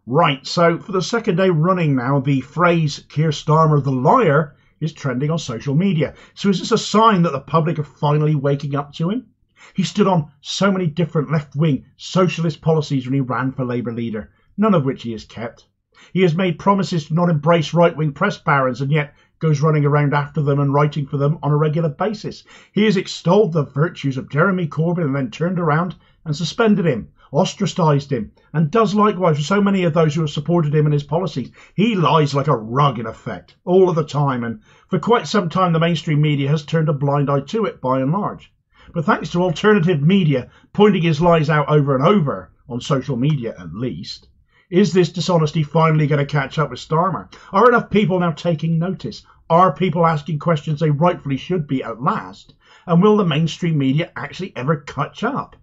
Right, so for the second day running now, the phrase Keir Starmer the Liar is trending on social media. So is this a sign that the public are finally waking up to him? He stood on so many different left-wing socialist policies when he ran for Labour leader, none of which he has kept. He has made promises to not embrace right-wing press barons and yet goes running around after them and writing for them on a regular basis. He has extolled the virtues of Jeremy Corbyn and then turned around and suspended him, ostracised him, and does likewise for so many of those who have supported him and his policies. He lies like a rug in effect, all of the time, and for quite some time the mainstream media has turned a blind eye to it by and large. But thanks to alternative media pointing his lies out over and over, on social media at least, is this dishonesty finally going to catch up with Starmer? Are enough people now taking notice? Are people asking questions they rightfully should be at last? And will the mainstream media actually ever catch up?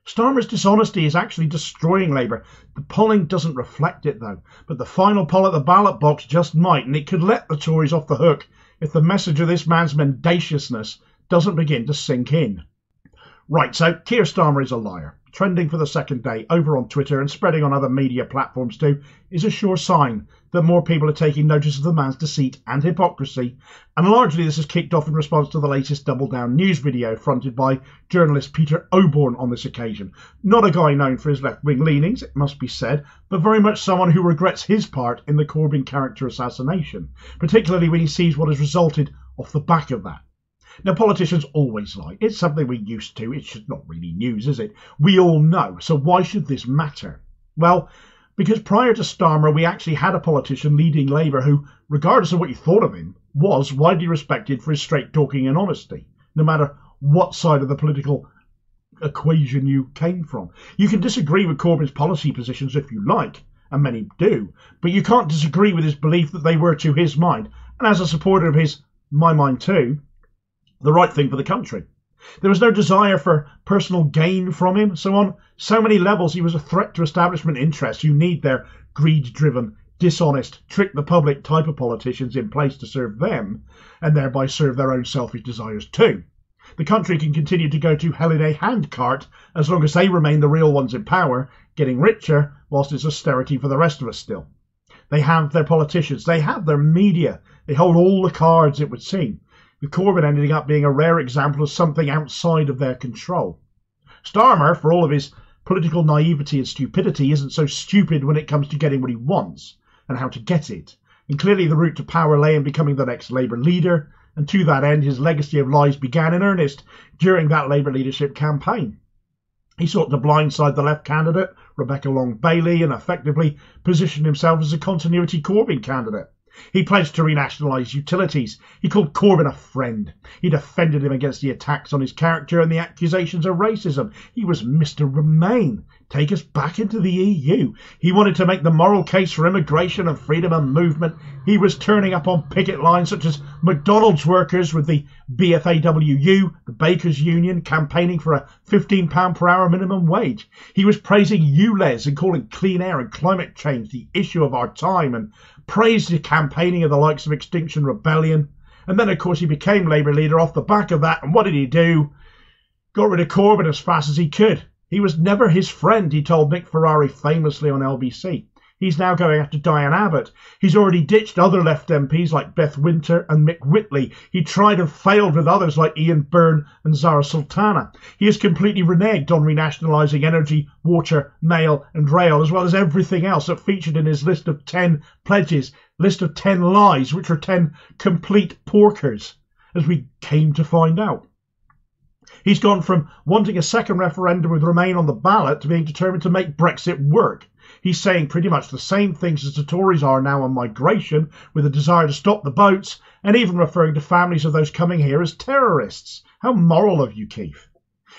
Starmer's dishonesty is actually destroying Labour. The polling doesn't reflect it though, but the final poll at the ballot box just might, and it could let the Tories off the hook if the message of this man's mendaciousness doesn't begin to sink in. Right, so Keir Starmer is a liar. Trending for the second day over on Twitter and spreading on other media platforms too is a sure sign that more people are taking notice of the man's deceit and hypocrisy, and largely this is kicked off in response to the latest Double Down news video fronted by journalist Peter Oborne on this occasion. Not a guy known for his left-wing leanings, it must be said, but very much someone who regrets his part in the Corbyn character assassination, particularly when he sees what has resulted off the back of that. Now, politicians always lie. It's something we're used to. It's just not really news, is it? We all know. So why should this matter? Well, because prior to Starmer, we actually had a politician leading Labour who, regardless of what you thought of him, was widely respected for his straight talking and honesty, no matter what side of the political equation you came from. You can disagree with Corbyn's policy positions if you like, and many do, but you can't disagree with his belief that they were, to his mind, and as a supporter of his, my mind too, the right thing for the country. There was no desire for personal gain from him, so on so many levels he was a threat to establishment interests who need their greed-driven, dishonest, trick the public type of politicians in place to serve them, and thereby serve their own selfish desires too. The country can continue to go to hell in a handcart as long as they remain the real ones in power, getting richer, whilst it's austerity for the rest of us still. They have their politicians, they have their media, they hold all the cards, it would seem, with Corbyn ending up being a rare example of something outside of their control. Starmer, for all of his political naivety and stupidity, isn't so stupid when it comes to getting what he wants and how to get it. And clearly the route to power lay in becoming the next Labour leader, and to that end his legacy of lies began in earnest during that Labour leadership campaign. He sought to blindside the left candidate, Rebecca Long-Bailey, and effectively positioned himself as a continuity Corbyn candidate. He pledged to renationalise utilities. He called Corbyn a friend. He defended him against the attacks on his character and the accusations of racism. He was Mr. Remain. Take us back into the EU. He wanted to make the moral case for immigration and freedom of movement. He was turning up on picket lines such as McDonald's workers with the BFAWU, the Bakers Union, campaigning for a £15 per hour minimum wage. He was praising ULEZ and calling clean air and climate change the issue of our time, and praised the campaigning of the likes of Extinction Rebellion. And then, of course, he became Labour leader off the back of that. And what did he do? Got rid of Corbyn as fast as he could. He was never his friend, he told Nick Ferrari famously on LBC. He's now going after Diane Abbott. He's already ditched other left MPs like Beth Winter and Mick Whitley. He tried and failed with others like Ian Byrne and Zara Sultana. He has completely reneged on renationalising energy, water, mail and rail, as well as everything else that featured in his list of 10 pledges, list of 10 lies, which were 10 complete porkers, as we came to find out. He's gone from wanting a second referendum with Remain on the ballot to being determined to make Brexit work. He's saying pretty much the same things as the Tories are now on migration, with a desire to stop the boats, and even referring to families of those coming here as terrorists. How moral of you, Keith.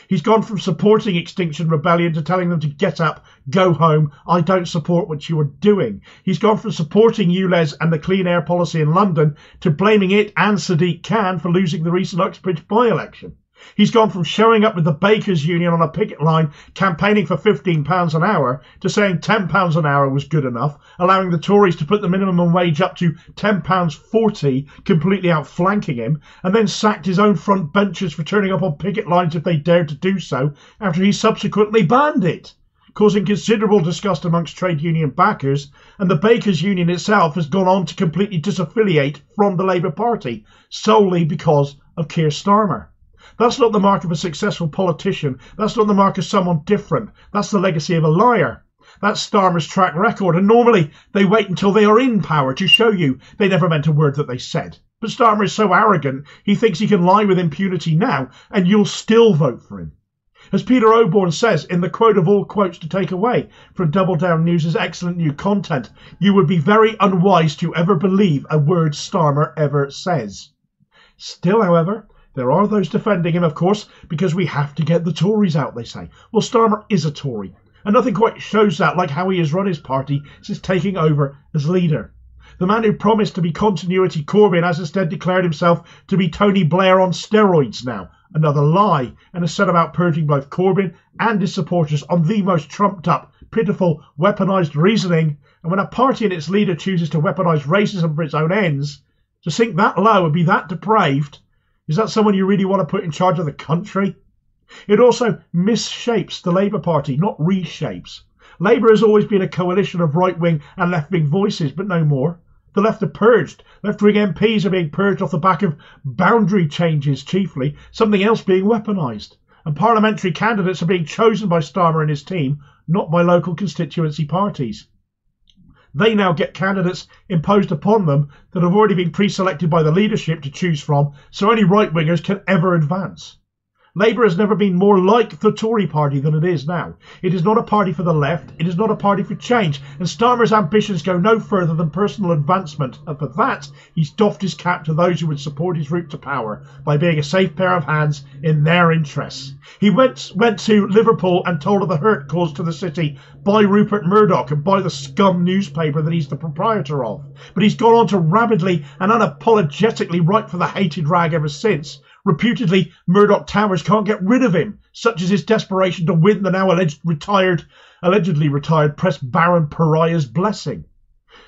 He's gone from supporting Extinction Rebellion to telling them to get up, go home, I don't support what you are doing. He's gone from supporting ULEZ and the clean air policy in London to blaming it and Sadiq Khan for losing the recent Uxbridge by-election. He's gone from showing up with the Bakers Union on a picket line, campaigning for £15 an hour, to saying £10 an hour was good enough, allowing the Tories to put the minimum wage up to £10.40, completely outflanking him, and then sacked his own front benchers for turning up on picket lines if they dared to do so, after he subsequently banned it. causing considerable disgust amongst trade union backers, and the Bakers Union itself has gone on to completely disaffiliate from the Labour Party, solely because of Keir Starmer. That's not the mark of a successful politician. That's not the mark of someone different. That's the legacy of a liar. That's Starmer's track record, and normally they wait until they are in power to show you they never meant a word that they said. But Starmer is so arrogant, he thinks he can lie with impunity now, and you'll still vote for him. As Peter Oborne says in the quote of all quotes to take away from Double Down News' excellent new content, you would be very unwise to ever believe a word Starmer ever says. Still, however, there are those defending him, of course, because we have to get the Tories out, they say. Well, Starmer is a Tory, and nothing quite shows that like how he has run his party since taking over as leader. The man who promised to be continuity Corbyn has instead declared himself to be Tony Blair on steroids now. Another lie, and has set about purging both Corbyn and his supporters on the most trumped up, pitiful, weaponised reasoning. And when a party and its leader chooses to weaponise racism for its own ends, to sink that low and be that depraved, is that someone you really want to put in charge of the country? It also misshapes the Labour Party, not reshapes. Labour has always been a coalition of right-wing and left-wing voices, but no more. The left are purged. Left-wing MPs are being purged off the back of boundary changes chiefly, something else being weaponised. And parliamentary candidates are being chosen by Starmer and his team, not by local constituency parties. They now get candidates imposed upon them that have already been pre-selected by the leadership to choose from, so only right-wingers can ever advance. Labour has never been more like the Tory party than it is now. It is not a party for the left, it is not a party for change, and Starmer's ambitions go no further than personal advancement, and for that he's doffed his cap to those who would support his route to power by being a safe pair of hands in their interests. He went to Liverpool and told of the hurt caused to the city by Rupert Murdoch and by the scum newspaper that he's the proprietor of. But he's gone on to rabidly and unapologetically write for the hated rag ever since. Reputedly, Murdoch Towers can't get rid of him, such is his desperation to win the now allegedly retired press baron pariah's blessing.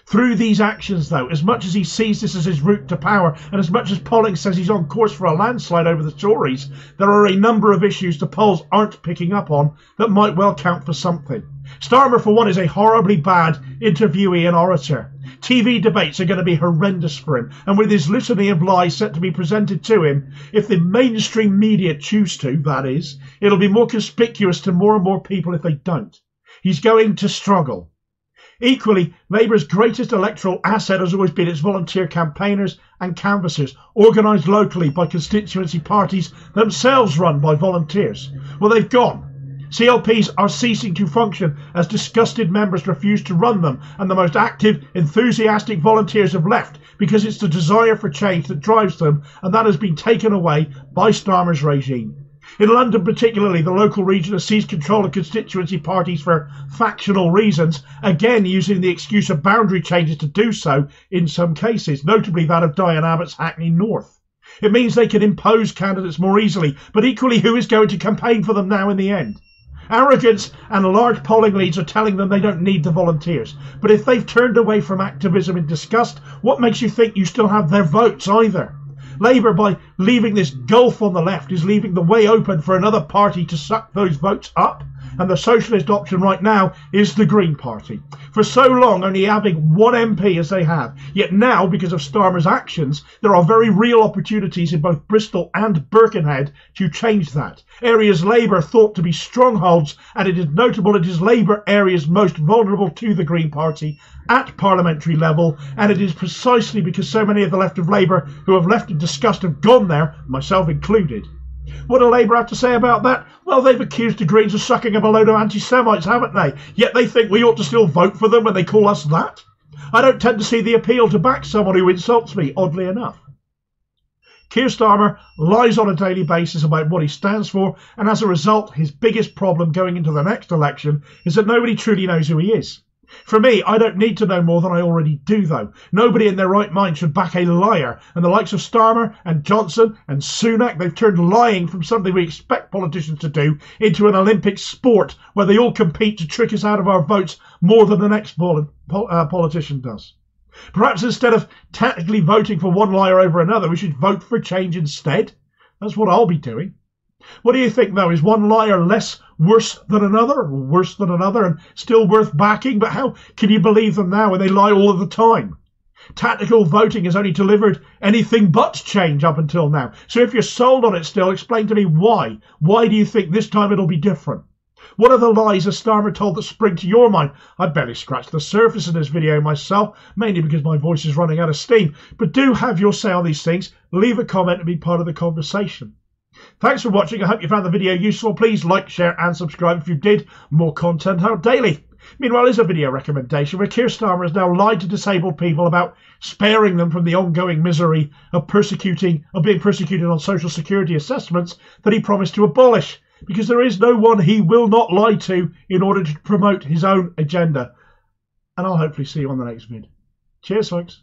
Through these actions, though, as much as he sees this as his route to power, and as much as polling says he's on course for a landslide over the Tories, there are a number of issues the polls aren't picking up on that might well count for something. Starmer, for one, is a horribly bad interviewee and orator. TV debates are going to be horrendous for him, and with his litany of lies set to be presented to him, if the mainstream media choose to, that is, it'll be more conspicuous to more and more people if they don't. He's going to struggle. Equally, Labour's greatest electoral asset has always been its volunteer campaigners and canvassers, organised locally by constituency parties themselves run by volunteers. Well, they've gone. CLPs are ceasing to function as disgusted members refuse to run them, and the most active, enthusiastic volunteers have left because it's the desire for change that drives them, and that has been taken away by Starmer's regime. In London particularly, the local region has seized control of constituency parties for factional reasons, again using the excuse of boundary changes to do so in some cases, notably that of Diane Abbott's Hackney North. It means they can impose candidates more easily, but equally who is going to campaign for them now in the end? Arrogance and large polling leads are telling them they don't need the volunteers. But if they've turned away from activism in disgust, what makes you think you still have their votes either? Labour, by leaving this gulf on the left, is leaving the way open for another party to suck those votes up. And the socialist option right now is the Green Party. For so long, only having one MP as they have. Yet now, because of Starmer's actions, there are very real opportunities in both Bristol and Birkenhead to change that. Areas Labour thought to be strongholds, and it is notable it is Labour areas most vulnerable to the Green Party at parliamentary level, and it is precisely because so many of the left of Labour who have left in disgust have gone there, myself included. What do Labour have to say about that? Well, they've accused the Greens of sucking up a load of anti-Semites, haven't they? Yet they think we ought to still vote for them when they call us that. I don't tend to see the appeal to back someone who insults me, oddly enough. Keir Starmer lies on a daily basis about what he stands for, and as a result, his biggest problem going into the next election is that nobody truly knows who he is. For me, I don't need to know more than I already do, though. Nobody in their right mind should back a liar, and the likes of Starmer and Johnson and Sunak, they've turned lying from something we expect politicians to do into an Olympic sport where they all compete to trick us out of our votes more than the next politician does. Perhaps instead of tactically voting for one liar over another, we should vote for change instead. That's what I'll be doing. What do you think, though? Is one liar less worse than another, or worse than another, and still worth backing? But how can you believe them now when they lie all of the time? Tactical voting has only delivered anything but change up until now. So if you're sold on it still, explain to me why. Why do you think this time it'll be different? What are the lies has Starmer told that spring to your mind? I barely scratched the surface in this video myself, mainly because my voice is running out of steam. But do have your say on these things. Leave a comment and be part of the conversation. Thanks for watching. I hope you found the video useful. Please like, share and subscribe if you did. More content out daily. Meanwhile, here's a video recommendation where Keir Starmer has now lied to disabled people about sparing them from the ongoing misery of being persecuted on social security assessments that he promised to abolish, because there is no one he will not lie to in order to promote his own agenda. And I'll hopefully see you on the next vid. Cheers, folks.